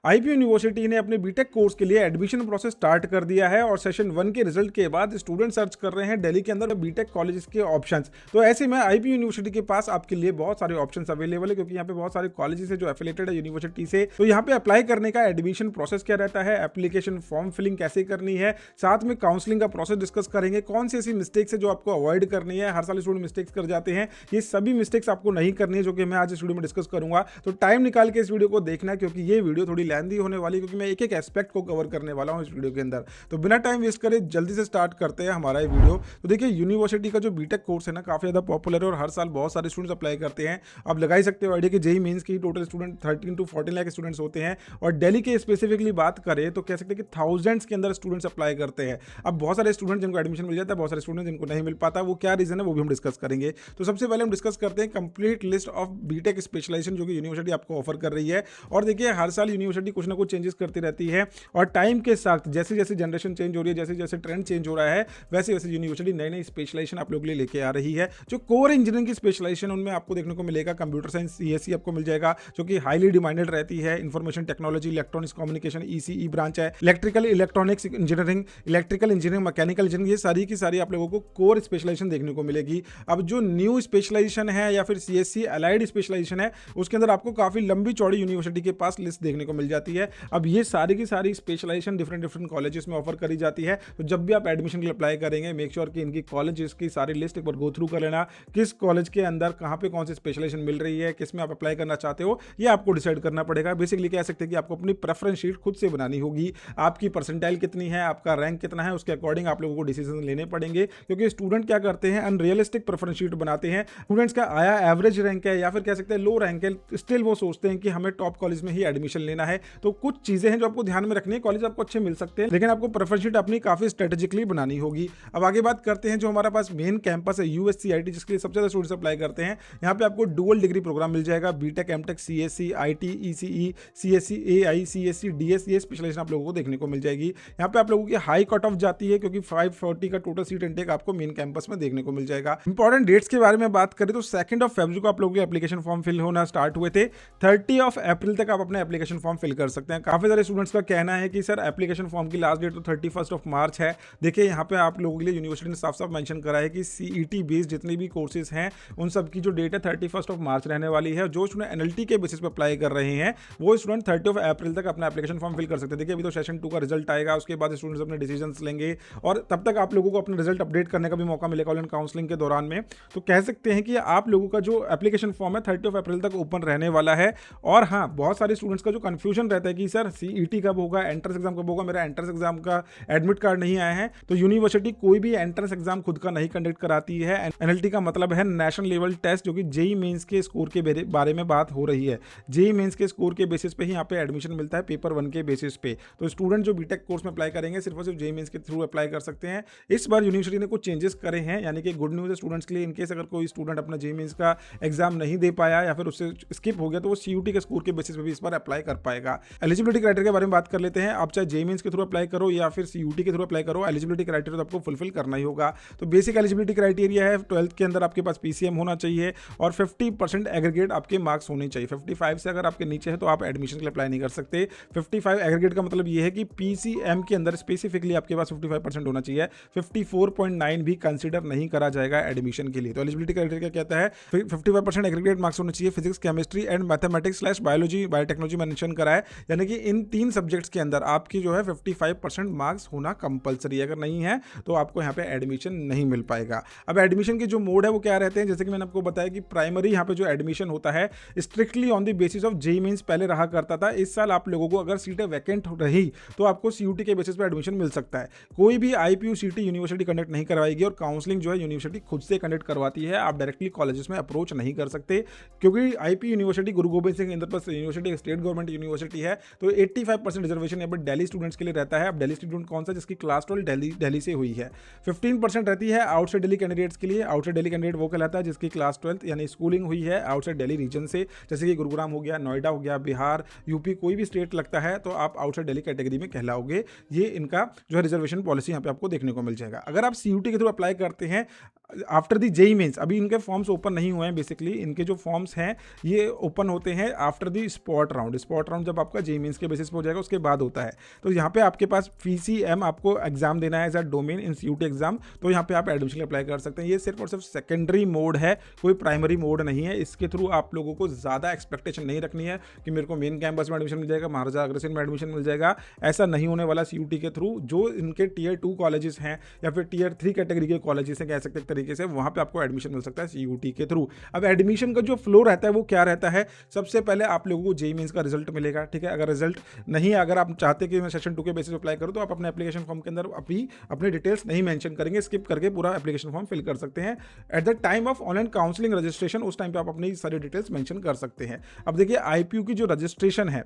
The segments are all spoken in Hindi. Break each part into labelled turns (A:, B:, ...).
A: आईपी यूनिवर्सिटी ने अपने बीटेक कोर्स के लिए एडमिशन प्रोसेस स्टार्ट कर दिया है और सेशन 1 के रिजल्ट के बाद स्टूडेंट सर्च कर रहे हैं दिल्ली के अंदर बीटेक कॉलेजेस के ऑप्शंस। तो ऐसे में आईपी यूनिवर्सिटी के पास आपके लिए बहुत सारे ऑप्शंस अवेलेबल है, क्योंकि यहाँ पे बहुत सारे कॉलेजेस है जो एफिलेटेड है यूनिवर्सिटी से। तो यहाँ पे अप्लाई करने का एडमिशन प्रोसेस क्या रहता है, एप्लीकेशन फॉर्म फिलिंग कैसे करनी है, साथ में काउंसलिंग का प्रोसेस डिस्कस करेंगे। कौन सी ऐसी मिस्टेक्स है जो आपको अवॉइड करनी है, हर साल स्टूडेंट मिस्टेक्स कर जाते हैं, ये सभी मिस्टेक्स आपको नहीं करनी है, जो कि मैं आज इस वीडियो में डिस्कस करूंगा। तो टाइम निकाल के इस वीडियो को देखना, क्योंकि ये वीडियो थोड़ी लेंथी होने वाली, क्योंकि मैं एक एक एस्पेक्ट को कवर करने वाला हूं इस वीडियो के अंदर। तो बिना टाइम वेस्ट करे जल्दी से स्टार्ट करते हैं हमारा ये वीडियो। तो देखिए, यूनिवर्सिटी का जो बीटेक कोर्स है ना, काफी ज्यादा पॉपुलर है और हर साल बहुत सारे स्टूडेंट्स अप्लाई करते हैं। आप लगा ही सकते हो आइडिया कि जेईई मेंस की total student 13 to 14 lakh students होते हैं, और दिल्ली के स्पेसिफिकली बात करें तो कह सकते हैं कि थाउजेंड्स के अंदर स्टूडेंट्स अप्लाई करते हैं। अब बहुत सारे स्टूडेंट जिनको एडमिशन मिल जाता है, बहुत सारे स्टूडेंट जिनको नहीं मिल पाता, वो क्या रीजन है वो भी हम डिस्कस करेंगे। तो सबसे पहले हम डिस्कस करते हैं complete list of BTech specialization जो कि यूनिवर्सिटी आपको ऑफर कर रही है। और देखिए, हर साल यूनिवर्सिटी कुछ ना कुछ चेंजेस करती रहती है, और टाइम के साथ जैसे जैसे जनरेशन चेंज हो रही है, जैसे जैसे ट्रेंड चेंज हो रहा है, वैसे वैसे यूनिवर्सिटी नई नई स्पेशलाइजेशन आप लोगों के लिए लेके आ रही है। जो कोर इंजीनियरिंग की स्पेशलाइजेशन उनमें आपको देखने को मिलेगा, कंप्यूटर साइंस सीएससी आपको मिल जाएगा, जो कि हाईली डिमांडेड रहती है। Information technology, electronics communication ECE branch है, electrical electronics engineering, electrical engineering, mechanical engineering, ये सारी की सारी आप लोगों को कोर स्पेशलाइजेशन देखने को मिलेगी। अब जो न्यू स्पेशलाइजेशन है या फिर सीएससी अलाइड स्पेशलाइजेशन है, उसके अंदर आपको काफी लंबी चौड़ी यूनिवर्सिटी के पास लिस्ट देखने को मिल जाती है। अब ये सारी की सारी स्पेशलाइजेशन डिफरेंट डिफरेंट कॉलेजेस में ऑफर करी जाती है। तो जब भी आप एडमिशन के लिए अप्लाई करेंगे, मेक श्योर कि इनकी कॉलेजेस की सारी लिस्ट एक बार गो थ्रू कर लेना। किस कॉलेज के अंदर कहाँ पे कौन सी स्पेशलाइजेशन मिल रही है, किस में आप अप्लाई करना चाहते हो, ये आपको डिसाइड करना पड़ेगा। बेसिकली कह सकते हैं कि आपको अपनी प्रेफरेंस शीट खुद से बनानी होगी। आपकी परसेंटाइल कितनी है, आपका रैंक कितना है, उसके अकॉर्डिंग आप लोगों को डिसीजन लेने पड़ेंगे। क्योंकि स्टूडेंट क्या करते हैं, अनरियलिस्टिक प्रेफरेंस शीट बनाते हैं। स्टूडेंट्स का आया एवरेज रैंक है या फिर कह सकते हैं लो रैंक है, स्टिल वो सोचते हैं कि हमें टॉप कॉलेज में ही एडमिशन लेना है। तो कुछ चीजें हैं जो आपको ध्यान में रखनी है। कॉलेज आपको अच्छे मिल सकते हैं, लेकिन आपको प्रेफरेंस शीट अपनी काफी स्ट्रेटेजिकली बनानी होगी। अब आगे बात करते हैं जो हमारा पास मेन कैंपस है यूएससीआईटी, जिसके लिए सबसे ज्यादा स्टूडेंट्स अप्लाई करते हैं। यहाँ पे आपको डुअल डिग्री प्रोग्राम मिल जाएगा, BTech, MTech, CSC, IT, ECE, CSC, AI, CSC, DS, ये स्पेशलाइजेशन आप लोगों को देखने को मिल जाएगी। यहाँ पे आप लोगों की हाई कट ऑफ जाती है, क्योंकि 540 का टोटल सीट इंटेक आपको मेन कैंपस में देखने को मिल जाएगा। इंपॉर्टेंट डेट्स के बारे में बात करें तो 2 फरवरी को आप लोगों के एप्लीकेशन फॉर्म फिल होना स्टार्ट हुए थे। 30 अप्रैल तक आप अपने एप्लीकेशन फॉर्म फिल कर सकते हैं। काफी सारे स्टूडेंट्स का कहना है कि सर एप्लीकेशन फॉर्म की लास्ट डेट तो 31 मार्च है। देखिए, यहाँ पे आप लोगों के लिए यूनिवर्सिटी ने साफ साफ मेंशन करा है कि सीईटी बेस्ड जितने भी कोर्सेज हैं, उन सब की जो डेट है 31 मार्च रहने वाली है। जो स्टूडेंट एनएलटी के बेसिस पे अप्लाई कर रहे हैं, वो स्टूडेंट 30 अप्रैल तक अपना एप्लीकेशन फॉर्म फिल कर सकते हैं। देखिए, अभी तो सेशन 2 का रिजल्ट आएगा, उसके बाद स्टूडेंट्स अपने डिसीजन लेंगे, और तब तक आप लोगों को अपना रिजल्ट अपडेट करने का भी मौका मिलेगा ऑनलाइन काउंसलिंग के दौरान में। तो कह सकते हैं कि आप लोगों का जो एप्लीकेशन फॉर्म है 30 अप्रैल तक ओपन रहने वाला है। और हाँ, बहुत सारे स्टूडेंट्स का जो कंफ्यूजन रहता है कि सर सीईटी कब होगा, एंट्रेंस एग्जाम कब होगा, मेरा एंट्रेंस एग्जाम का एडमिट कार्ड नहीं आया है। तो यूनिवर्सिटी कोई भी एंट्रेंस एग्जाम खुद का नहीं कंडक्ट कराती है। एनएलटी का मतलब है नेशनल लेवल टेस्ट, जो कि जेईई मेंस के स्कोर के बारे में बात हो रही है। जेईई मेंस के स्कोर के बेसिस पे ही यहाँ पे एडमिशन मिलता है, पेपर 1 के बेसिस पे। तो स्टूडेंट जो बीटेक कोर्स में अप्लाई करेंगे, सिर्फ और सिर्फ जेईई मेंस के थ्रू अप्लाई कर सकते हैं। इस बार यूनिवर्सिटी ने कुछ चेंजेस करे हैं, यानी कि गुड न्यूज है स्टूडेंट्स के लिए। इनकेस अगर कोई स्टूडेंट अपना जेईई मेंस का एग्जाम नहीं दे पाया या फिर उससे स्किप हो गया, तो वो सीयूटी के स्कोर के बेसिस पे भी इस बार अप्लाई कर पाएगा। एलिजिबिलिटी क्राइटेरिया के बारे में बात कर लेते हैं। आप चाहे जेईई मेंस के थ्रू अप्लाई करो या फिर सीयूटी के थ्रू अप्लाई करो, एलिजिबिलिटी क्राइटेरिया तो आपको फुलफिल करना ही होगा। तो बेसिक एलिजिबिलिटी क्राइटेरिया है 12th के अंदर आपके पास पीसीएम होना चाहिए और 50% एग्रीगेट आपके मार्क्स होने चाहिए। 55 से अगर आपके नीचे है तो आप एडमिशन के लिए अप्लाई नहीं कर सकते। 55 एग्रीगेट का मतलब ये है कि पीसीएम के अंदर स्पेसिफिकली आपके पास 55% होना चाहिए। 54.9 भी कंसिडर नहीं करा जाएगा एडमिशन के लिए। तो एलिजिबिलिटी क्राइटेरिया क्या कहता है, 55% एग्रीगेट मार्क्स होने चाहिए। Physics, chemistry and mathematics / biology, biotechnology mention करा है, यानी कि इन 3 सब्जेक्ट्स के अंदर आपकी जो है 55% मार्क्स होना कंपलसरी है। अगर नहीं है तो आपको यहाँ पे एडमिशन नहीं मिल पाएगा। अब एडमिशन के जो मोड है वो क्या रहते हैं, जैसे कि मैंने आपको बताया कि प्राइमरी यहाँ पे जो एडमिशन होता है strictly on the basis of JEE Mains पहले रहा करता था। इस साल आप लोगों को अगर सीटें वैकेंट रही तो आपको सीयूटी के बेसिस पे एडमिशन मिल सकता है। कोई भी आईपीयू सीटी यूनिवर्सिटी कंडक्ट नहीं करवाएगी, और काउंसलिंग जो है यूनिवर्सिटी खुद से कंडक्ट करवाती है। आप डायरेक्टली कॉलेजेस में अप्रोच नहीं कर सकते, क्योंकि IP university Guru Gobind Singh Indraprastha university state government university है। तो 85% रिजर्वेशन यहाँ पर दिल्ली स्टूडेंट्स के लिए रहता है। अब दिल्ली स्टूडेंट कौन सा, जिसकी क्लास 12 दिल्ली से हुई है। 15% रहती है आउटसाइड दिल्ली कैंडिडेट्स के लिए। आउटसाइड दिल्ली कैंडिडेट वो कहलाता है जिसकी क्लास 12 यानी स्कूलिंग हुई है आउटसाइड दिल्ली रीजन से, जैसे कि गुरुग्राम हो गया, नोएडा हो गया, बिहार, यूपी, कोई भी स्टेट लगता है तो आप आउटसाइड दिल्ली कैटेगरी में कहलाओगे। ये इनका जो है रिजर्वेशन पॉलिसी यहाँ पे आपको देखने को मिल जाएगा। अगर आप सीयूटी के थ्रू अप्लाई करते हैं आफ्टर दी जेईई मेंस, अभी इनके फॉर्म्स ओपन नहीं हुए हैं। बेसिकली इनके जो फॉर्म्स हैं ये ओपन होते हैं after the spot round. Spot round जब आपका जेईई मेंस के बेसिस पे हो जाएगा उसके बाद होता है। तो यहाँ पे आपके पास पीसीएम आपको एग्जाम देना है as a domain in CUET exam, तो यहाँ पे आप एडमिशन अप्लाई कर सकते हैं। ये सिर्फ और सिर्फ सेकेंडरी मोड है, कोई प्राइमरी मोड नहीं है। इसके थ्रू आप लोगों को ज़्यादा एक्सपेक्टेशन नहीं रखनी है कि मेरे को मेन कैंपस में एडमिशन मिल जाएगा, महाराजा अग्रसेन में एडमिशन मिल जाएगा, ऐसा नहीं होने वाला सीयूटी के थ्रू। जो इनके टीयर 2 कॉलेजेस हैं या फिर टीयर 3 कैटेगरी के कॉलेजेस हैं कह सकते हैं एक तरीके से, वहाँ पे आपको एडमिशन मिल सकता है सीयूटी के थ्रू। अब एडमिशन का जो फ्लो रहता है वो क्या रहता है, सबसे पहले आप लोगों को जेईई मेंस का रिजल्ट मिलेगा, ठीक है। अगर रिजल्ट नहीं, अगर आप चाहते कि मैं सेशन 2 के बेसिस अप्लाई करूँ तो आप अपने एप्लीकेशन फॉर्म के अंदर अभी अपने डिटेल्स नहीं मेंशन करेंगे, स्किप करके पूरा एप्लीकेशन फॉर्म फिल कर सकते हैं। At the time of online counselling registration उस टाइम पे आप अपनी सारी डिटेल्स मेंशन कर सकते हैं। अब देखिए आईपीयू की जो रजिस्ट्रेशन है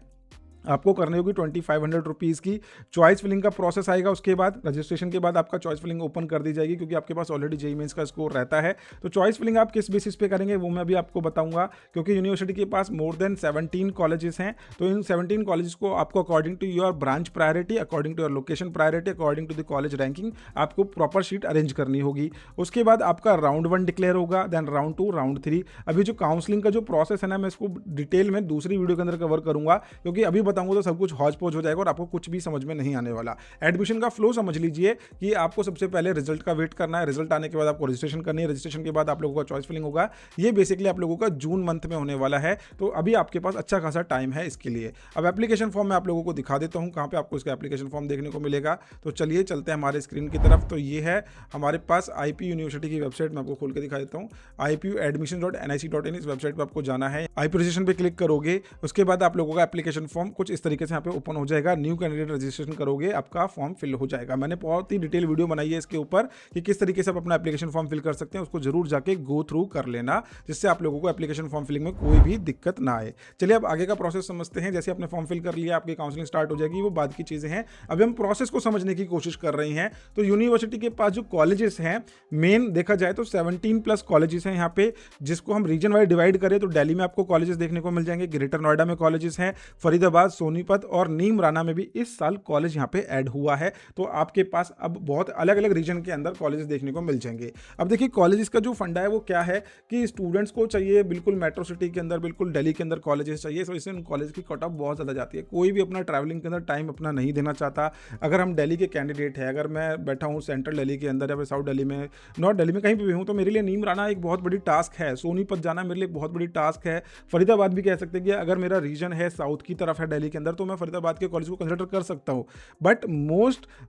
A: आपको करनी होगी 2500 रुपीज़ की। चॉइस फिलिंग का प्रोसेस आएगा, उसके बाद रजिस्ट्रेशन के बाद आपका चॉइस फिलिंग ओपन कर दी जाएगी क्योंकि आपके पास ऑलरेडी जेईई मेंस का स्कोर रहता है। तो चॉइस फिलिंग आप किस बेसिस पे करेंगे वो मैं अभी आपको बताऊंगा, क्योंकि यूनिवर्सिटी के पास मोर देन 17 कॉलेजेस हैं। तो इन 17 कॉलेजेस को आपको according to your branch priority, according to your location priority, according to the college ranking आपको प्रॉपर शीट अरेंज करनी होगी। उसके बाद आपका राउंड 1 डिक्लेयर होगा, देन राउंड 2, राउंड 3। अभी जो काउंसलिंग का जो प्रोसेस है ना, मैं इसको डिटेल में दूसरी वीडियो के अंदर कवर करूंगा, क्योंकि अभी बताऊंगा तो सब कुछ पोज हो जाएगा और आपको कुछ भी समझ में नहीं आने वाला। एडमिशन का फ्लो समझ लीजिए कि आपको सबसे पहले रिजल्ट का वेट करना है, रिजल्ट आने के बाद आपको रजिस्ट्रेशन करनी है, रजिस्ट्रेशन के बाद आप लोगों का चॉइस फिलिंग होगा। ये बेसिकली आप लोगों का जून मंथ में होने वाला है, तो अभी आपके पास अच्छा खासा टाइम है इसके लिए। अब एप्लीकेशन फॉर्म मैं आप लोगों को दिखा देता हूं कहां पे आपको इसका एप्लीकेशन फॉर्म देखने को मिलेगा। तो चलिए चलते हैं हमारे स्क्रीन की तरफ। तो ये है हमारे पास आईपीयू यूनिवर्सिटी की वेबसाइट, मैं आपको खोल के दिखा देता हूँ। ipuadmission.nic.in इस वेबसाइट पर आपको जाना है। आईपीयू रजिस्ट्रेशन पे क्लिक करोगे, उसके बाद आप लोगों का एप्लीकेशन फॉर्म कुछ इस तरीके से यहाँ पे ओपन हो जाएगा। न्यू कैंडिडेट रजिस्ट्रेशन करोगे, आपका फॉर्म फिल हो जाएगा। मैंने बहुत ही डिटेल वीडियो बनाई है इसके ऊपर कि किस तरीके से आप अपना एप्लीकेशन फॉर्म फिल कर सकते हैं, उसको जरूर जाके गो थ्रू कर लेना, जिससे आप लोगों को एप्लीकेशन फॉर्म फिलिंग में कोई भी दिक्कत ना आए। चलिए अब आगे का प्रोसेस समझते हैं। जैसे आपने फॉर्म फिल कर लिया, आपकी काउंसलिंग स्टार्ट हो जाएगी, वो बाद की चीजें हैं। अभी हम प्रोसेस को समझने की कोशिश कर रहे हैं। तो यूनिवर्सिटी के पास जो कॉलेजेस हैं, मेन देखा जाए तो 17+ कॉलेजेस हैं यहाँ पे, जिसको हम रीजन वाइज डिवाइड करें तो दिल्ली में आपको कॉलेजेस देखने को मिल जाएंगे, ग्रेटर नोएडा में कॉलेजेस हैं, फरीदाबाद, सोनीपत और नीमराना में भी इस साल कॉलेज यहाँ पे ऐड हुआ है। तो आपके पास अब बहुत अलग अलग रीजन के अंदर कॉलेजेस देखने को मिल जाएंगे। अब देखिए कॉलेजेस का जो फंडा है वो क्या है कि स्टूडेंट्स को चाहिए बिल्कुल मेट्रो सिटी के अंदर, बिल्कुल दिल्ली के अंदर कॉलेजेस चाहिए। इस वजह से उन कॉलेज की कट ऑफ बहुत ज़्यादा जाती है। कोई भी अपना ट्रैवलिंग के अंदर टाइम अपना नहीं देना चाहता। अगर हम दिल्ली के कैंडिडेट है, अगर मैं बैठा हूँ सेंट्रल दिल्ली के अंदर या फिर साउथ दिल्ली में, नॉर्थ दिल्ली में कहीं भी हूँ, तो मेरे लिए नीमराना एक बहुत बड़ी टास्क है, सोनीपत जाना मेरे लिए बहुत बड़ी टास्क है, फरीदाबाद भी कह सकते हैं कि अगर मेरा रीजन है साउथ की तरफ है दिल्ली के अंदर, तो मैं फरीदाबाद के कॉलेज को कंसिडर कर सकता हूँ। बट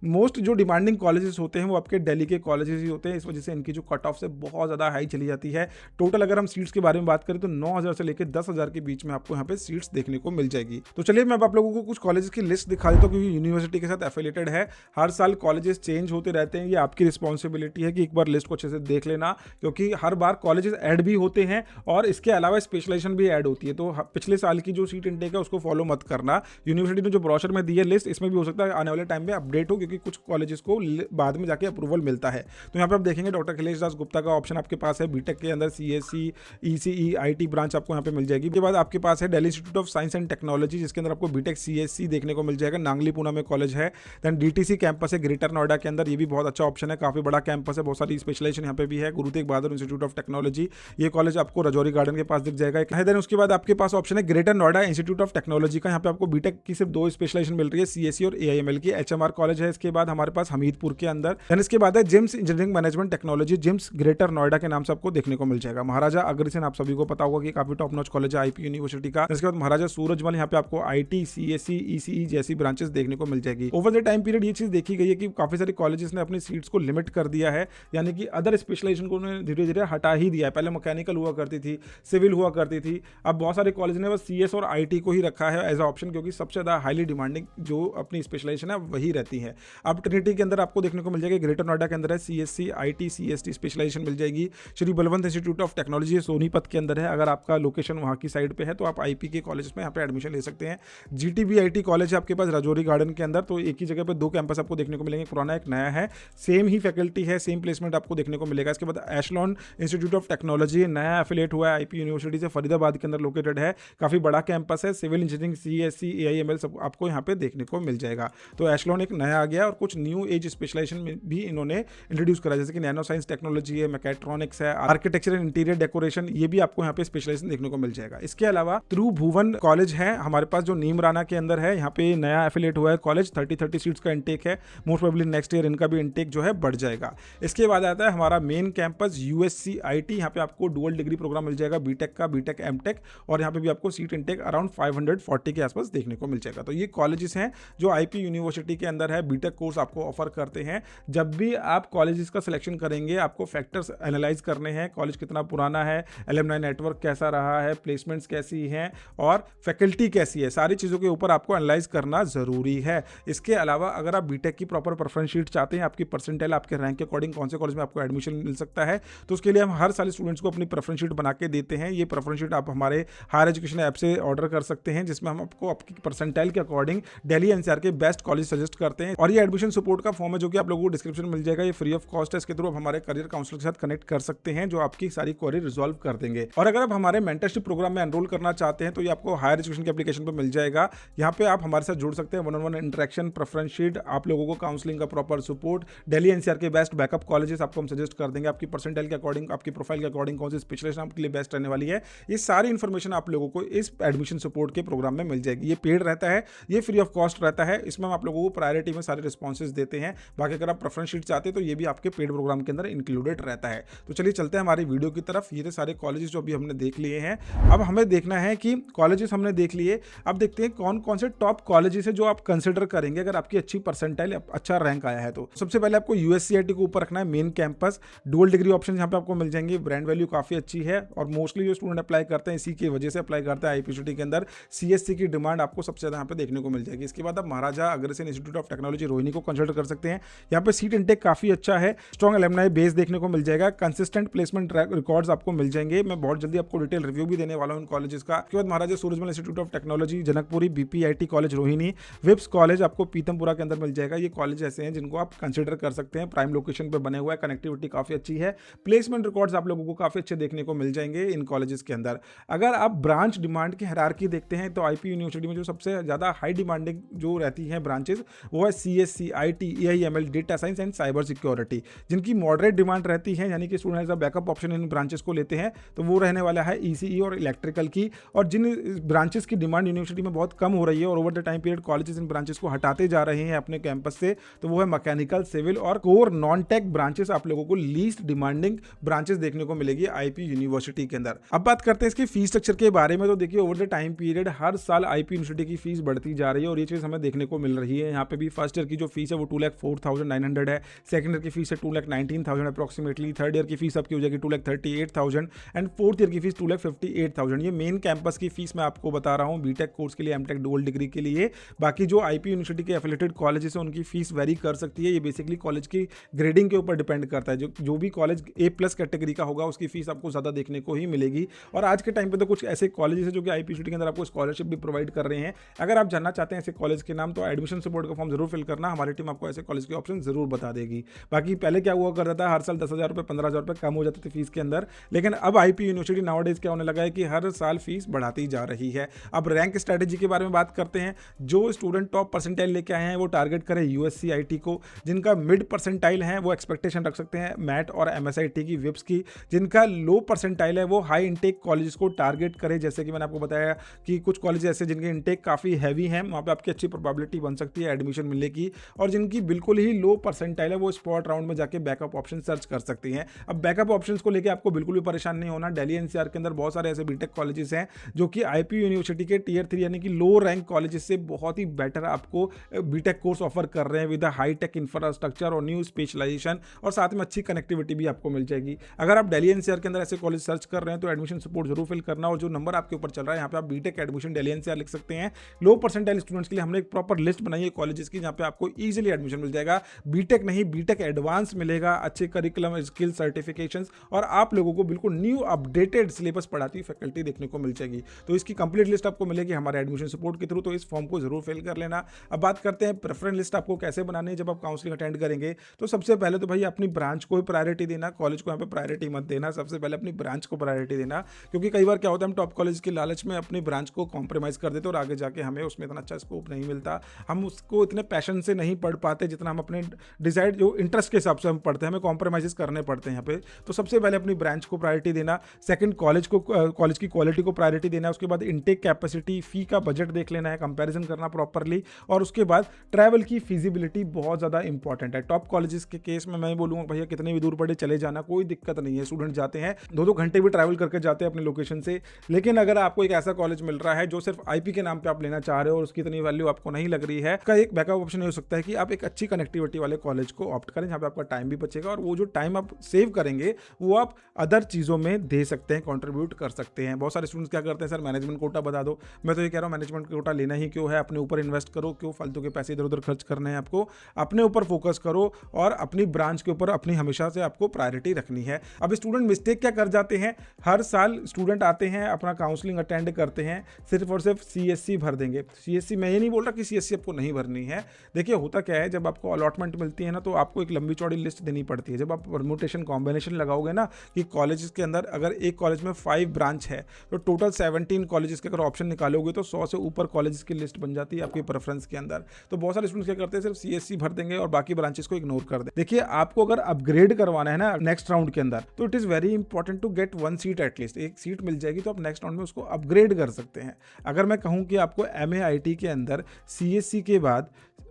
A: मोस्ट जो डिमांडिंग कॉलेजेस होते हैं वो आपके दिल्ली के कॉलेजेस ही होते हैं। इस वजह से इनकी जो कट ऑफ से बहुत ज़्यादा हाई चली जाती है। टोटल अगर हम सीट्स के बारे में बात करें तो 9,000 से लेकर 10,000 के बीच में आपको यहाँ पे सीट्स देखने को मिल जाएगी। तो चलिए मैं आप लोगों को कुछ कॉलेजेस की लिस्ट दिखा देता हूँ, क्योंकि यूनिवर्सिटी के साथ एफिलेटेड है। हर साल कॉलेजेस चेंज होते रहते हैं, ये आपकी रिस्पॉन्सिबिलिटी है कि एक बार लिस्ट को अच्छे से देख लेना, क्योंकि हर बार कॉलेजेस ऐड भी होते हैं और इसके अलावा स्पेशलाइजेशन भी ऐड होती है। तो पिछले साल की जो सीट इंटेक है उसको फॉलो मत करना। यूनिवर्सिटी ने जो ब्रोशर में दी है लिस्ट, इसमें भी हो सकता है आने वाले टाइम में अपडेट हो, क्योंकि कुछ कॉलेजेस को बाद में जाके अप्रूवल मिलता है। तो यहाँ पे आप देखेंगे डॉक्टर अखिलेश दास गुप्ता का ऑप्शन आपके पास है। बीटेक के अंदर सीएससी, ईसीई, आईटी ब्रांच आपको यहाँ पे मिल जाएगी। उसके बाद आपके पास है Delhi institute of science and technology, जिसके अंदर आपको बीटेक सीएससी देखने को मिल जाएगा। नांगली पुणे में कॉलेज है। देन डीटीसी कैंपस है ग्रेटर नोएडा के अंदर, ये भी बहुत अच्छा ऑप्शन है, काफी बड़ा कैंपस है, बहुत सारी स्पेशलाइजेशन यहाँ पे भी है। Guru Tegh Bahadur institute of technology, ये कॉलेज आपको रजौरी गार्डन के पास दिख जाएगा। देन उसके बाद आपके पास ऑप्शन है greater Noida institute of technology का, यहाँ पे आपको बीटेक की सिर्फ 2 स्पेशलाइजेशन मिल रही है, सीएससी और एआईएमएल की। एचएमआर कॉलेज है इसके बाद हमारे पास हमीरपुर के अंदर। देन इसके बाद है GIMS engineering management technology, GIMS Greater Noida के नाम से आपको देखने को मिल जाएगा। महाराजा अग्रसेन आप सभी को पता होगा कि काफी टॉप नॉच कॉलेज है आईपी यूनिवर्सिटी का। इसके बाद महाराजा सूरजमल, यहाँ पे आपको आईटी, सीएससी, ईसीई जैसी ब्रांचेस देखने को मिल जाएगी। ओवर द टाइम पीरियड ये चीज देखी गई है कि काफी सारे कॉलेजेस ने अपनी सीट्स को लिमिट कर दिया है, यानी कि अदर स्पेशलाइजेशन को धीरे धीरे हटा ही दिया है। पहले मैकेनिकल हुआ करती थी, सिविल हुआ करती थी, अब बहुत सारे कॉलेज ने बस सीएस और आईटी को ही रखा है एज अ ऑप्शन, क्योंकि सबसे ज्यादा हाईली डिमांडिंग जो अपनी स्पेशलाइजेशन है वही रहती है। अब ट्रिनिटी के अंदर आपको देखने को मिल जाएगा, ग्रेटर नोएडा के अंदर है सीएससी, आईटी, सीएसटी स्पेशलाइजेशन मिल जाएगी। Shri Balwant institute of technology Sonipat के अंदर है, अगर आपका लोकेशन वहाँ की साइड पे है तो आप आईपी के कॉलेज में यहाँ पे एडमिशन ले सकते हैं। जीटीबीआईटी कॉलेज है आपके पास रजौरी गार्डन के अंदर, तो एक ही जगह पे 2 कैंपस आपको देखने को मिलेंगे, पुराना एक नया है, सेम ही फैकल्टी है, सेम प्लेसमेंट आपको देखने को मिलेगा। इसके बाद एशलॉन इंस्टीट्यूट ऑफ टेक्नोलॉजी नया एफिलेट हुआ है आईपी यूनिवर्सिटी से, फरीदाबाद के अंदर लोकेटेड है, काफी बड़ा कैंपस है, सिविल इंजीनियरिंग CSC, AIML सब आपको यहाँ पे देखने को मिल जाएगा। तो एशलोन एक नया आ गया और कुछ न्यू एज स्पेशलाइजेशन में भी इन्होंने इंट्रोड्यूस करा, जैसे कि नैनो साइंस टेक्नोलॉजी है, मैकेट्रॉनिक्स है, आर्किटेक्चर एंड इंटीरियर डेकोरेशन, ये भी आपको यहाँ पे स्पेशलाइजेशन देखने को मिल जाएगा। इसके अलावा त्रिभुवन कॉलेज है हमारे पास जो नीमराना के अंदर है, यहाँ पे नया एफिलेट हुआ है कॉलेज, 30 सीट्स का इंटेक है, मोस्ट प्रोबेबली नेक्स्ट ईयर इनका भी इंटेक जो है बढ़ जाएगा। इसके बाद आता है हमारा मेन कैंपस USCIT, यहाँ पे आपको डुअल डिग्री प्रोग्राम मिल जाएगा बीटेक का, बीटेक एमटेक, और यहाँ पे भी आपको सीट इंटेक अराउंड 540 के आसपास देखने को मिल जाएगा। तो ये कॉलेजेस हैं जो IP यूनिवर्सिटी के अंदर है, बीटेक कोर्स आपको ऑफर करते हैं। जब भी आप कॉलेजेस का सिलेक्शन करेंगे आपको फैक्टर्स एनालाइज करने हैं, कॉलेज कितना पुराना है, एलुमनाई नेटवर्क कैसा रहा है, प्लेसमेंट्स कैसी हैं और फैकल्टी कैसी है, सारी चीज़ों के ऊपर आपको एनालाइज करना ज़रूरी है। इसके अलावा अगर आप बीटेक की प्रॉपर प्रेफरेंस शीट चाहते हैं, आपकी परसेंटाइल आपके रैंक के अकॉर्डिंग कौन से कॉलेज में आपको एडमिशन मिल सकता है, तो उसके लिए हम हर साल स्टूडेंट्स को अपनी प्रेफरेंस शीट बना के देते हैं। ये प्रेफरेंस शीट आप हमारे हायर एजुकेशन ऐप से ऑर्डर कर सकते हैं, जिसमें हम आपको आपकी परसेंटाइल के अकॉर्डिंग दिल्ली NCR के बेस्ट कॉलेज सजेस्ट करते हैं। और ये एडमिशन सपोर्ट का फॉर्म है जो कि आप लोगों को डिस्क्रिप्शन मिल जाएगा, ये फ्री ऑफ कॉस्ट है। इसके थ्रू आप हमारे करियर काउंसलर के साथ कनेक्ट कर सकते हैं जो आपकी सारी क्वेरी रिजॉल्व कर देंगे। और अगर आप हमारे मेंटरशिप प्रोग्राम में एनरोल करना चाहते हैं तो ये आपको हायर एजुकेशन के एप्लीकेशन पर मिल जाएगा। यहाँ पे आप हमारे साथ जुड़ सकते हैं, 1-on-1 इंटरेक्शन, प्रेफरेंस शीट, आप लोगों को काउंसलिंग का प्रॉपर सपोर्ट, दिल्ली NCR के बेस्ट बैकअप कॉलेजेस आपको हम सजेस्ट कर देंगे, आपकी परसेंटाइल के अकॉर्डिंग, आपकी प्रोफाइल के अकॉर्डिंग कौन सी स्पेशलाइजेशन आपके लिए बेस्ट रहने वाली है। ये सारी इन्फॉर्मेशन आप लोगों को इस एडमिशन सपोर्ट के प्रोग्राम में मिल जाएगी। ये पेड रहता है, ये फ्री ऑफ कॉस्ट रहता है, इसमें हम आप लोगों को प्रायोरिटी में सारे रिस्पॉन्सेज देते हैं। बाकी अगर आप प्रेफरेंस शीट चाहते हैं तो ये भी आपके पेड प्रोग्राम के अंदर इंक्लूडेड रहता है। तो चलिए चलते हैं हमारी वीडियो की तरफ। ये थे सारे कॉलेजेस जो अभी हमने देख लिए हैं। अब हमें देखना है कि कॉलेजेस हमने देख लिए, अब देखते हैं कौन कौन से टॉप कॉलेजेस है जो आप कंसिडर करेंगे अगर आपकी अच्छी परसेंटाइल, अच्छा रैंक आया है। तो सबसे पहले आपको USCIT को ऊपर रखना है, main campus, dual degree option यहाँ पे आपको मिल जाएंगे, ब्रांड वैल्यू काफी अच्छी है और मोस्टली जो स्टूडेंट अप्लाई करते हैं इसी की वजह से अप्लाई करते हैं। IPCT के अंदर CSC की डिमांड आपको सबसे ज्यादा यहाँ पे देखने को मिल जाएगी। इसके बाद आप Maharaja Agrasen institute of technology Rohini को कंसिडर कर सकते हैं। यहाँ पे सीट इंटेक काफी अच्छा है, स्ट्रॉन्ग एलुमनाई बेस देखने को मिल जाएगा, कंसिस्टेंट प्लेसमेंट रिकॉर्ड्स आपको मिल जाएंगे। मैं बहुत जल्दी आपको डिटेल रिव्यू भी देने वाला हूँ इन कॉलेजेस का। उसके बाद Maharaja Surajmal institute of technology Janakpuri, BPIT college Rohini, VIPS college आपको पीतमपुरा के अंदर मिल जाएगा। ये कॉलेज ऐसे हैं जिनको आप कंसिडर कर सकते हैं, प्राइम लोकेशन पे बने हुआ है, कनेक्टिविटी काफी अच्छी है, प्लेसमेंट रिकॉर्ड्स आप लोगों को काफी अच्छे देखने को मिल जाएंगे इन कॉलेजेस के अंदर। अगर आप ब्रांच डिमांड की हायरार्की देखते हैं तो IP यूनिवर्सिटी में जो सबसे ज्यादा हाई डिमांडिंग जो रहती है ब्रांचेस वो है CSC, IT, AIML, data science and cyber security. जिनकी मॉडरेट डिमांड रहती है, यानी कि student as a backup option in branches को लेते हैं, तो वो रहने वाला है ECE और इलेक्ट्रिकल की। और जिन ब्रांचेस की डिमांड यूनिवर्सिटी में बहुत कम हो रही है और over the time period colleges in branches को हटाते जा रहे हैं अपने कैंपस से, तो वो है मैकेनिकल, सिविल और कोर नॉन टेक ब्रांचेस आप लोगों को लीस्ट डिमांडिंग ब्रांचेस देखने को मिलेगी IP यूनिवर्सिटी के अंदर। अब बात करते हैं इसकी फीस स्ट्रक्चर के बारे में। तो देखिए ओवर द टाइम पीरियड हर साल IP यूनिवर्सिटी की फीस बढ़ती जा रही है और ये चीज़ हमें देखने को मिल रही है। यहाँ पे भी फर्स्ट ईयर की जो फीस है वो 2,04,900 है, सेकंड ईयर की फीस है 2,19,000 अप्रॉक्सीमेटली, थर्ड ईयर की फीस आपकी हो जाएगी 2,38,000 एंड फोर्थ ईयर की फीस 2,58,000। ये मेन कैंपस की फीस मैं आपको बता रहा हूँ बीटेक कोर्स के लिए, एमटेक डुअल डिग्री के लिए। बाकी जो IP यूनिवर्सिटी के एफिलिएटेड कॉलेजेस हैं उनकी फीस वेरी कर सकती है, ये बेसिकली कॉलेज की ग्रेडिंग के ऊपर डिपेंड करता है। जो भी कॉलेज A+ कैटेगरी का होगा उसकी फीस आपको ज़्यादा देखने को ही मिलेगी। और आज के टाइम पे तो कुछ ऐसे कॉलेजेस हैं जो कि IP यूनिवर्सिटी के अंदर आपको स्कॉलरशिप भी प्रोवाइड कर रहे हैं। अगर आप जानना चाहते हैं ऐसे कॉलेज के नाम तो एडमिशन सपोर्ट का फॉर्म जरूर फिल करना, हमारी टीम आपको ऐसे कॉलेज के ऑप्शन जरूर बता देगी। बाकी पहले क्या हुआ करता था, हर साल 10,000 रुपये 15,000 रुपये कम हो जाते थे फीस के अंदर, लेकिन अब IP यूनिवर्सिटी नाउअडेज क्या होने लगा है कि हर साल फीस बढ़ाती जा रही है। अब रैंक स्ट्रेटेजी के बारे में बात करते हैं। जो स्टूडेंट टॉप परसेंटाइल लेके आए हैं वो टारगेट करें USCIT को, जिनका मिड परसेंटाइल है वो एक्सपेक्टेशन रख सकते हैं मैट और MSIT की, विप्स की। जिनका लो परसेंटाइल है वो हाई इंटेक कॉलेजेस को टारगेट करें, जैसे कि मैंने आपको बताया कि कुछ कॉलेज ऐसे जिनके इंटेक काफ़ी हैवी हैं, वहाँ पे आपकी अच्छी प्रोबेबिलिटी बन सकती है एडमिशन मिलने की। और जिनकी बिल्कुल ही लो परसेंटाइल है वो स्पॉट राउंड में जाके बैकअप ऑप्शन सर्च कर सकती हैं। अब बैकअप ऑप्शंस को लेकर आपको बिल्कुल भी परेशान नहीं होना। दिल्ली NCR के अंदर बहुत सारे ऐसे बीटेक कॉलेजेस हैं जो कि IP यूनिवर्सिटी के Tier 3 यानी कि लो रैंक कॉलेजेस से बहुत ही बेटर आपको बीटेक कोर्स ऑफर कर रहे हैं विद हाई टेक इंफ्रास्ट्रक्चर और न्यू स्पेशलाइजेशन, और साथ में अच्छी कनेक्टिविटी भी आपको मिल जाएगी। अगर आप दिल्ली NCR के अंदर ऐसे कॉलेज सर्च कर रहे हैं तो एडमिशन सपोर्ट जरूर फिल करना, और जो नंबर आपके ऊपर चल रहा है यहाँ पे आप बीटेक एडमिशन दिल्ली NCR लिख सकते हैं। लो परसेंटाइल स्टूडेंट्स के लिए हमने एक प्रॉपर लिस्ट बनाई है कॉलेजेस की, जहाँ पे आपको इजीली एडमिशन मिल जाएगा। बीटेक नहीं, बीटेक एडवांस मिलेगा, अच्छे करिकुलम, स्किल, सर्टिफिकेशंस, और आप लोगों को बिल्कुल न्यू अपडेटेड सिलेबस पढ़ाती हुई फैकल्टी देखने को मिल जाएगी। तो इसकी कंप्लीट लिस्ट आपको मिलेगी हमारे एडमिशन सपोर्ट के थ्रू, तो इस फॉर्म को जरूर फिल कर लेना। अब बात करते हैं प्रेफरेंस लिस्ट आपको कैसे बनानी है जब आप काउंसलिंग अटेंड करेंगे। तो सबसे पहले तो भाई अपनी ब्रांच को ही प्रायोरिटी देना, कॉलेज को यहाँ पे प्रायोरिटी मत देना, सबसे पहले अपनी ब्रांच को प्रायोरिटी देना, क्योंकि कई बार क्या होता है हम टॉप कॉलेज के लालच में अपनी ब्रांच को कॉम्प्रोमाइज कर देते और आगे जाके हमें उसमें इतना अच्छा स्कोप नहीं मिलता, हम उसको इतने पैशन से नहीं पढ़ पाते जितना हम अपने डिसाइड जो इंटरेस्ट के हिसाब से हम पढ़ते हैं, हमें कॉम्प्रोमाइज़ करने पड़ते हैं यहाँ पे। तो सबसे पहले अपनी ब्रांच को प्रायोरिटी देना, सेकंड कॉलेज की क्वालिटी को प्रायोरिटी देना, उसके बाद इनटेक कैपेसिटी, फी का बजट देख लेना है, कंपैरिजन करना प्रॉपरली, और उसके बाद ट्रैवल की फिजिबिलिटी बहुत ज़्यादा इंपॉर्टेंट है। टॉप कॉलेजेस के केस में मैं बोलूँगा भैया कितने भी दूर पड़े चले जाना, कोई दिक्कत नहीं है, स्टूडेंट जाते हैं 2-2 घंटे भी ट्रैवल करके जाते हैं अपने लोकेशन से। लेकिन अगर आपको एक ऐसा कॉलेज मिल रहा है जो सिर्फ आईपी के नाम पे आप लेना चाह रहे हो और उसकी इतनी वैल्यू आपको नहीं लग रही है, का एक बैकअप ऑप्शन हो सकता है कि आप एक अच्छी कनेक्टिविटी वाले कॉलेज को ऑप्ट करें, जहाँ पे आपका टाइम भी बचेगा और वो जो टाइम आप सेव करेंगे वो आप अदर चीज़ों में दे सकते हैं, कंट्रीब्यूट कर सकते हैं। बहुत सारे स्टूडेंट्स क्या करते हैं, सर मैनेजमेंट कोटा बता दो। मैं तो ये कह रहा हूँ मैनेजमेंट कोटा लेना ही क्यों है, अपने ऊपर इन्वेस्ट करो, क्यों फालतू के पैसे इधर उधर खर्च करने हैं आपको, अपने ऊपर फोकस करो और अपनी ब्रांच के ऊपर अपनी हमेशा से आपको प्रायोरिटी रखनी है। अब स्टूडेंट मिस्टेक क्या कर जाते हैं, हर साल स्टूडेंट आते हैं अपना काउंसलिंग अटेंड करते हैं, सिर्फ और सिर्फ सीएससी भर देंगे। सीएससी मैं ये नहीं बोल रहा कि सीएससी आपको नहीं भरनी है, देखिए होता क्या है, जब आपको अलॉटमेंट मिलती है ना तो आपको एक लंबी चौड़ी लिस्ट देनी पड़ती है। जब आप परमुटेशन कॉम्बिनेशन लगाओगे ना कि कॉलेजेस के अंदर अगर एक कॉलेज में 5 ब्रांच है तो टोटल 17 कॉलेजेस के अगर ऑप्शन निकालोगे तो 100 से ऊपर कॉलेजेस की लिस्ट बन जाती है आपकी प्रेफरेंस के अंदर। तो बहुत सारे स्टूडेंट्स क्या करते हैं, सिर्फ सीएससी भर देंगे और बाकी ब्रांचेस को इग्नोर कर दें। देखिए आपको अगर अपग्रेड करवाना है ना नेक्स्ट राउंड के अंदर, तो it is very important to get 1 seat at least, एक सीट मिल जाएगी तो आप नेक्स्ट राउंड में उसको अपग्रेड कर सकते हैं। अगर मैं कहूँ कि आपको MAIT के अंदर सीएससी के बाद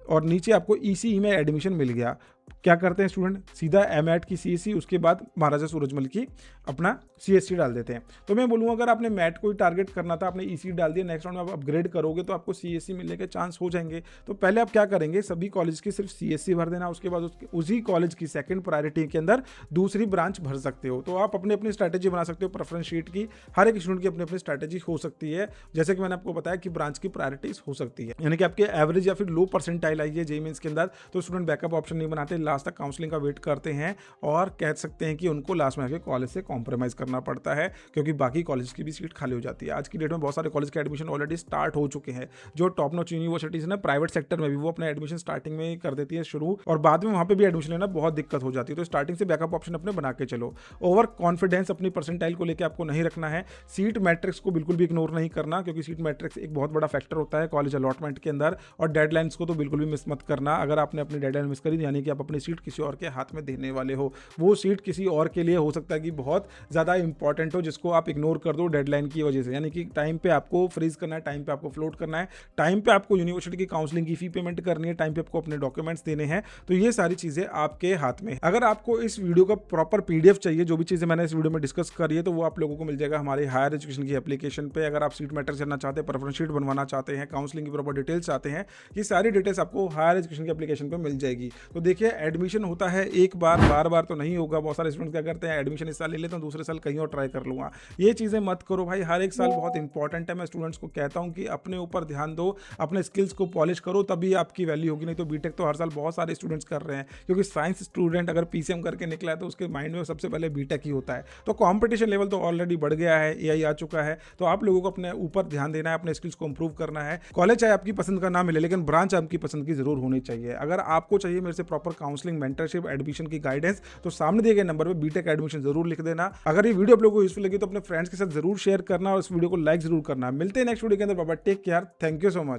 A: और नीचे आपको ECE में एडमिशन मिल गया, क्या करते हैं स्टूडेंट, सीधा MAT की CSE, उसके बाद महाराजा सूरजमल की अपना CSC डाल देते हैं। तो मैं बोलूँगा अगर आपने मैट को ही टारगेट करना था, आपने ECE डाल दिया, नेक्स्ट राउंड में आप अपग्रेड करोगे तो आपको CSC मिलने के चांस हो जाएंगे। तो पहले आप क्या करेंगे, सभी कॉलेज की सिर्फ CSC भर देना, उसके बाद उसी कॉलेज की सेकंड प्रायोरिटी के अंदर दूसरी ब्रांच भर सकते हो। तो आप अपनी अपनी स्ट्रैटेजी बना सकते हो, प्रेफरेंस शीट की हर एक स्टूडेंट की अपनी अपनी स्ट्रैटेजी हो सकती है। जैसे कि मैंने आपको बताया कि ब्रांच की प्रायोरिटीज हो सकती है, यानी कि आपके एवरेज या फिर लो परसेंटाइल आई है JEE मेंस के अंदर, तो स्टूडेंट बैकअप ऑप्शन नहीं बनाते, लास्ट तक काउंसलिंग का वेट करते हैं और कह सकते हैं कि उनको लास्ट में आके कॉलेज से कॉम्प्रोमाइज करना पड़ता है, क्योंकि बाकी कॉलेज की भी सीट खाली हो जाती है। आज की डेट में बहुत सारे कॉलेज के एडमिशन ऑलरेडी स्टार्ट हो चुके हैं। जो टॉप नॉच यूनिवर्सिटीज है प्राइवेट सेक्टर में भी, वो अपने एडमिशन स्टार्टिंग में ही कर देती है शुरू, और बाद में वहां पे भी एडमिशन लेना बहुत दिक्कत हो जाती है। तो स्टार्टिंग से बैकअप ऑप्शन अपने बना के चलो। ओवर कॉन्फिडेंस अपनी परसेंटाइल को लेकर आपको नहीं रखना है। सीट मैट्रिक्स को बिल्कुल भी इग्नोर नहीं करना, क्योंकि सीट मैट्रिक्स एक बहुत बड़ा फैक्टर होता है कॉलेज अलॉटमेंट के अंदर। और डेडलाइंस को तो बिल्कुल भी मिस मत करना। अगर आपने अपनी डेडलाइन मिस करी यानी कि आप अपनी सीट किसी और के हाथ में देने वाले हो, वो सीट किसी और के लिए हो सकता है कि बहुत ज़्यादा इंपॉर्टेंट हो, जिसको आप इग्नोर कर दो डेडलाइन की वजह से। यानी कि टाइम पे आपको फ्रीज करना है, टाइम पे आपको फ्लोट करना है, टाइम पे आपको यूनिवर्सिटी की काउंसलिंग की फी पेमेंट करनी है, टाइम पे आपको अपने डॉक्यूमेंट्स देने हैं। तो ये सारी चीज़ें आपके हाथ में। अगर आपको इस वीडियो का प्रॉपर PDF चाहिए, जो भी चीज़ें मैंने इस वीडियो में डिस्कस करी है, तो वो आप लोगों को मिल जाएगा हमारे हायर एजुकेशन की एप्लीकेशन पे। अगर आप सीट मैट्रिक्स करना चाहते हैं, प्रेफरेंस शीट बनवाना चाहते हैं, काउंसलिंग की प्रॉपर डिटेल्स चाहते हैं, ये सारी डिटेल्स आपको हायर एजुकेशन की एप्लीकेशन पे मिल जाएगी। तो देखिए एडमिशन होता है एक बार, बार तो नहीं होगा। बहुत सारे स्टूडेंट क्या करते हैं, एडमिशन इस साल ले लेते हैं, दूसरे साल कहीं और ट्राई कर लूँगा। ये चीज़ें मत करो भाई, हर एक साल बहुत इंपॉर्टेंट है। मैं स्टूडेंट्स को कहता हूँ कि अपने ऊपर ध्यान दो, अपने स्किल्स को पॉलिश करो, तभी आपकी वैल्यू होगी। नहीं तो बीटेक तो हर साल बहुत सारे स्टूडेंट्स कर रहे हैं, क्योंकि साइंस स्टूडेंट अगर PCM करके निकला है तो उसके माइंड में सबसे पहले बीटेक ही होता है। तो कॉम्पिटिशन लेवल तो ऑलरेडी बढ़ गया है, AI आ चुका है। तो आप लोगों को अपने ऊपर ध्यान देना है, अपने स्किल्स को इंप्रूव करना है। कॉलेज चाहे आपकी पसंद का ना मिले, लेकिन ब्रांच आपकी पसंद की जरूर होनी चाहिए। अगर आपको चाहिए मेरे से प्रॉपर काउंसलिंग, मेंटरशिप, एडमिशन की गाइडेंस, तो सामने दिए गए नंबर पर बीटेक एडमिशन जरूर लिख देना। अगर ये वीडियो आप लोगों को यूजफुल लगी तो अपने फ्रेंड्स के साथ जरूर शेयर करना और इस वीडियो को लाइक जरूर करना। मिलते हैं नेक्स्ट वीडियो के अंदर। बाबा take care, thank you so much.